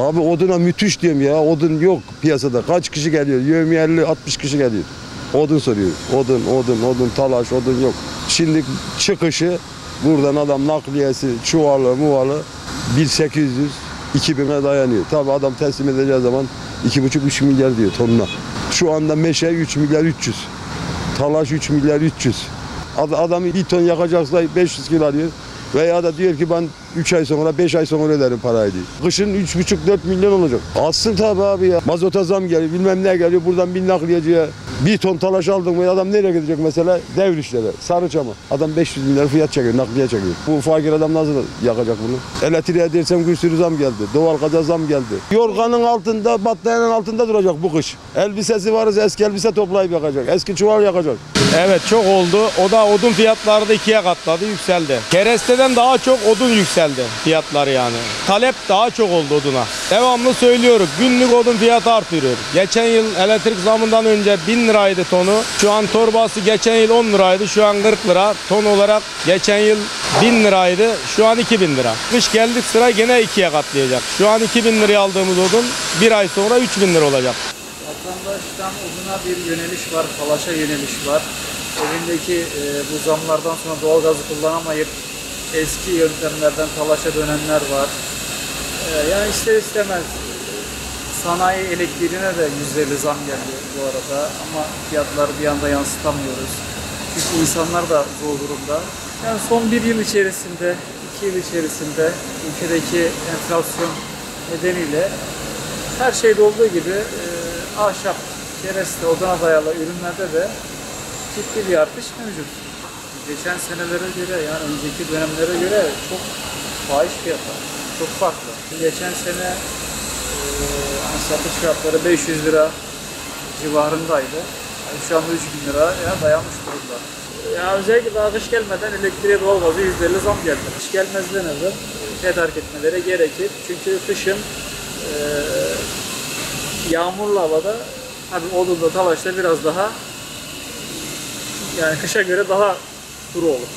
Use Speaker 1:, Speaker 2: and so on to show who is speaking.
Speaker 1: Abi oduna müthiş diyorum ya. Odun yok piyasada. Kaç kişi geliyor? 50-60 kişi geliyor. Odun soruyor. Odun, talaş, odun yok. Şimdi çıkışı buradan adam nakliyesi, çuvalı, muvalı 1.800-2.000'e dayanıyor. Tabi adam teslim edeceği zaman 2,5-3 milyar diyor tonuna. Şu anda meşe 3 milyar 300. Talaş 3 milyar 300. Adam bir ton yakacaksa 500 kilo alıyor. Veya da diyor ki ben 3 ay sonra 5 ay sonra öderim parayı diyor. Kışın 3,5-4 milyon olacak. Alsın tabii abi ya. Mazota zam geliyor, bilmem ne geliyor. Buradan bir nakliyeciye bir ton talaş aldın mı adam nereye gidecek mesela? Devrişlere, Sarıçam'a. Adam 500 milyar fiyat çekiyor, nakliye çekiyor. Bu fakir adam nasıl yakacak bunu? Elektriğe dersem bir sürü zam geldi. Doğalgaza zam geldi. Yorganın altında, battaniyenin altında duracak bu kış. Elbisesi varsa eski elbise toplayıp yakacak. Eski çuval yakacak.
Speaker 2: Evet, çok oldu. O da odun fiyatları da 2'ye katladı, yükseldi. Keresteden daha çok odun yükseldi fiyatları yani. Talep daha çok oldu oduna. Devamlı söylüyoruz. Günlük odun fiyatı artıyor. Geçen yıl elektrik zamından önce 1000 liraydı tonu. Şu an torbası geçen yıl 10 liraydı. Şu an 40 lira. Ton olarak geçen yıl 1000 liraydı. Şu an 2000 lira. Kış geldik sıra gene 2'ye katlayacak. Şu an 2000 liraya aldığımız odun bir ay sonra 3000 lira olacak.
Speaker 3: Vatandaştan oduna bir yöneliş var, talaşa yöneliş var. Evindeki bu zamlardan sonra doğalgazı kullanamayıp eski yöntemlerden talaşa dönenler var. Yani ister istemez sanayi elektriğine de %50 zam geldi bu arada ama fiyatları bir anda yansıtamıyoruz. Çünkü insanlar da zor durumda. Yani son bir yıl içerisinde, 2 yıl içerisinde ülkedeki enflasyon nedeniyle her şeyde olduğu gibi ahşap, kereste, oduna dayalı ürünlerde de ciddi bir artış mevcut. Geçen senelere göre yani önceki dönemlere göre çok fahiş fiyatlar, çok farklı. Geçen sene satış fiyatları 500 lira civarındaydı. Yani şu anda 3000 liraya dayanmış durumda. Ya özellikle daha kış gelmeden elektriğe doğalgazı %50 zam geldi. Kış gelmezden evvel tedarik etmeleri gerekir. Çünkü kışın yağmurlu havada tabii odunda talaşta biraz daha yani kışa göre daha kuru olur.